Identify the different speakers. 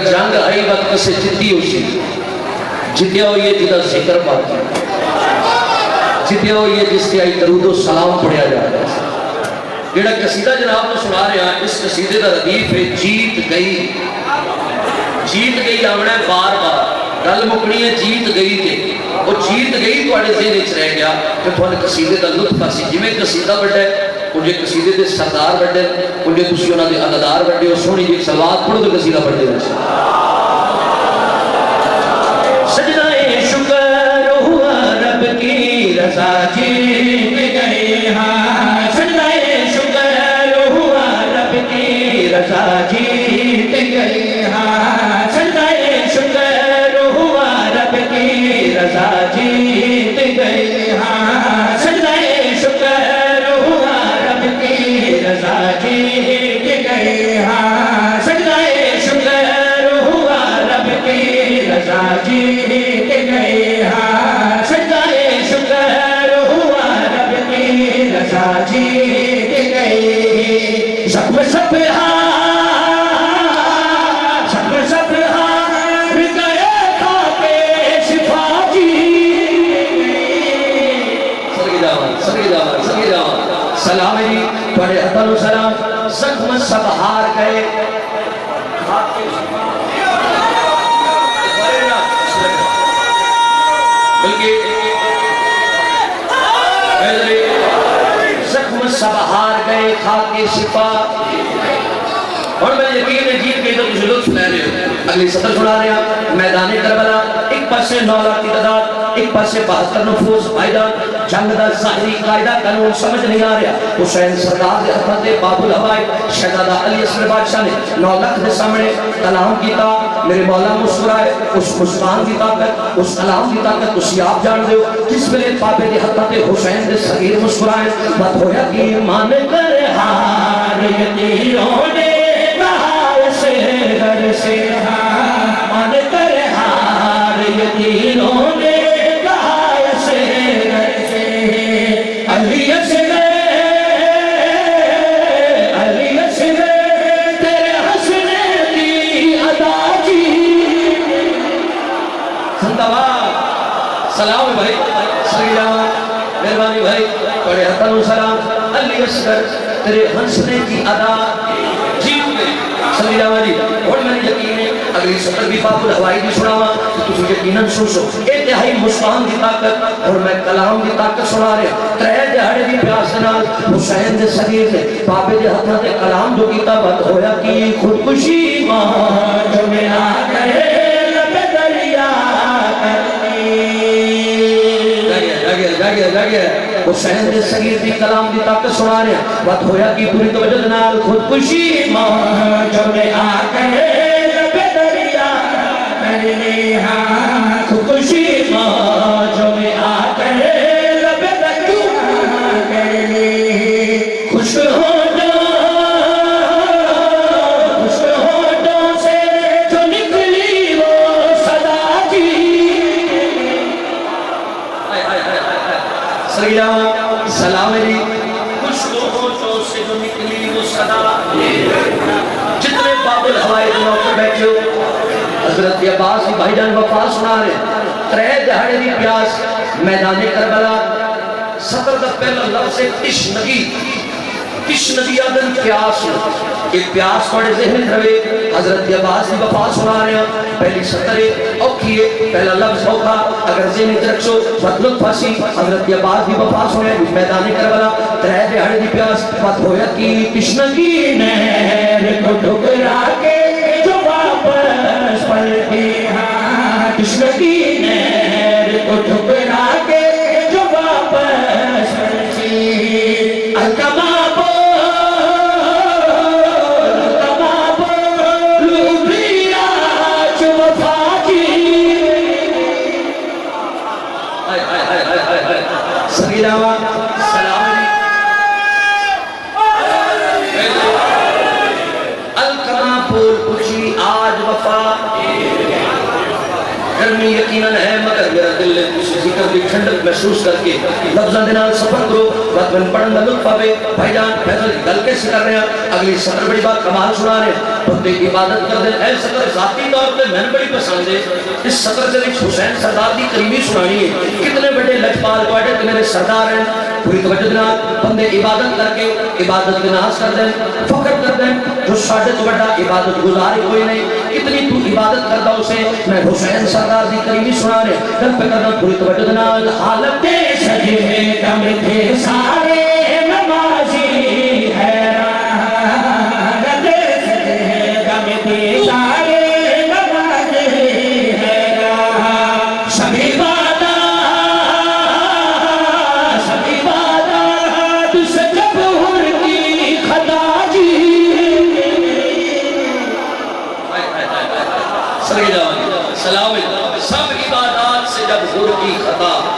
Speaker 1: جنگ آئی وقت سے جدی ہوئی جدیا ہوئی ہے جدہ ذکر باقی جدیا ہوئی ہے جس کے آئی درود و سلام پڑھیا جا رہا ہے جیڑا قصیدہ جناب نے سنا رہے ہیں اس قصیدے کا ردیف ہے جیت گئی آمنا ہے بار بار گل مکنی ہے جیت گئی تے وہ جیت گئی تو آڑے ذہن اچھ رہ گیا کہ تو آنے قصیدے کا لطف آسی جی میں قصیدہ بڑھا ہے انجھے قصیدے دے سردار بڑھے انجھے تسی انہاں دے عددار بڑھے اور سونی جی سلوات پڑھو تو قصیدہ بڑھے سجدہ شکر ہوا رب کی رضا جیت گئے ہاں سجدہ شکر ہوا رب کی رضا جیت گئے ہاں سجدہ شکر ہوا رب کی رضا جیت گئے ہاں سجدہ شکر ہوا رب کی رضا جیت گئے ہاں سجدہ شکر ہوا رب کی رضا جیت گئے ہاں سجدہ شکر ہوا رب کی رضا جیت گئے سب سب سلام جی بڑے حتن و سلام زخم سب ہار گئے زخم سب ہار گئے خاک شفا اور میں یقین ہے جیت کے تو کچھ لطف لے رہے ہو اگلی سطر سنا رہے ہیں میدان کربلا ایک پاسے 9 لاکھ کی تعداد ایک پاسے 72 نفوس پائیدان جنگ دا ظاہری قائدہ قانون سمجھ نہیں آ رہا حسین سردار دے حضرت باب الہوائی شہزادہ علی اصغر بادشاہ نے 9 لاکھ دے سامنے کلام کیتا میرے مولا مسکرائے اس مسکان کی طاقت اس کلام کی طاقت اسی آپ جان دے ہو جس ویلے پاپے دے حضرت حسین دے صغیر مسکرائے بات ہویا کہ مان کر ہار یتیروں نے گھر سے مان کر ہار یتیروں نے کہا سے گھر سے علی اصغر تیرے حسنے کی ادا کی سندھوا سلام بھائی سلام مہربانی بھائی بڑے حتن و سلام علی اصغر تیرے حسنے کی ادا صلی اللہ علیہ وسلم اور میں نے یقین ہے اگلی سطر بھی باب الہوائی بھی سنا ہوا تو تجھے یقیناً سن سو انتہائی مسکان کی طاقت اور میں کلام کی طاقت سنا رہا ترے دہاڑے دی پیاس نال حسین دے صغیر دے پاپے دے ہتھاں تے کلام جو کیتا بات ہویا کہ خودکشی ماں جو میرا کہے لب دریا جاگیا حسین دے صغیر دی کلام دی طاقت سنا رہے ہیں بات ہویا کہ پوری توجہ نال خودکشی ماں جو میں آ کہے لب دریا کرنے ہاں خودکشی ماں جو میں آ کہے لب دریا کرنے خوش ہونٹوں سے جو نکلی وہ صدا کی سلام علی کچھ لوگوں سے جو نکلی وہ صدا جتنے باب الہوائی دنوں پر بیٹھے ہو حضرت عباس کی بھائی جان وفا سنا رہے ترے دہاڑے دی پیاس میدان کربلا سطر دا پہلا لفظ تشنگی آدم پیاس ایک پیاس پڑے ذہن روے حضرت عباس کی وفا سنا رہے ہیں پہلی سطر اوکھی ہے پہلا لفظ اوکھا اگر ذہن رکھو مطلب پھاسی حضرت عباس کی وفا سنے میدان کربلا ترے دہاڑے دی پیاس بات ہویا کہ تشنگی نہر کو ٹھکرا کے جو واپس پلٹی ہاں تشنگی نہر کو ٹھکرا کے جو واپس پلٹی الکما سلام الکما پھول پوچھی آج وفا گرمی یقیناً ہے مگر میرا دل نے کسی ذکر کی ٹھنڈک محسوس کر کے لفظاں دے نال سفر کرو وقت میں پڑھن دا لطف آوے بھائی جان فیصل گل کے سے کر رہے ہیں اگلی سطر بڑی بات کمال سنا رہے ہیں بندے کی عبادت کر دیں اے سطر ذاتی طور پہ میں بڑی پسند ہے اس سطر سے حسین سردار دی قریبی سنانی ہے کتنے بڑے لجپال کوئٹے کے میرے سردار ہیں پوری توجہ دینا بندے عبادت کر کے عبادت کے ناز کر دیں فخر کر دیں جو ساڑھے تو بڑا عبادت گزاری کوئی نہیں کتنی تو عبادت کرتا اسے میں حسین سردار دی قریبی سنا رہے دل پہ کرنا پوری توجہ دینا حالت سجے دم تھے سارے نمازی حیران سجے دم تھے سارے نمازی حیران سبھی سلام سب عبادات سے جب غور کی خطا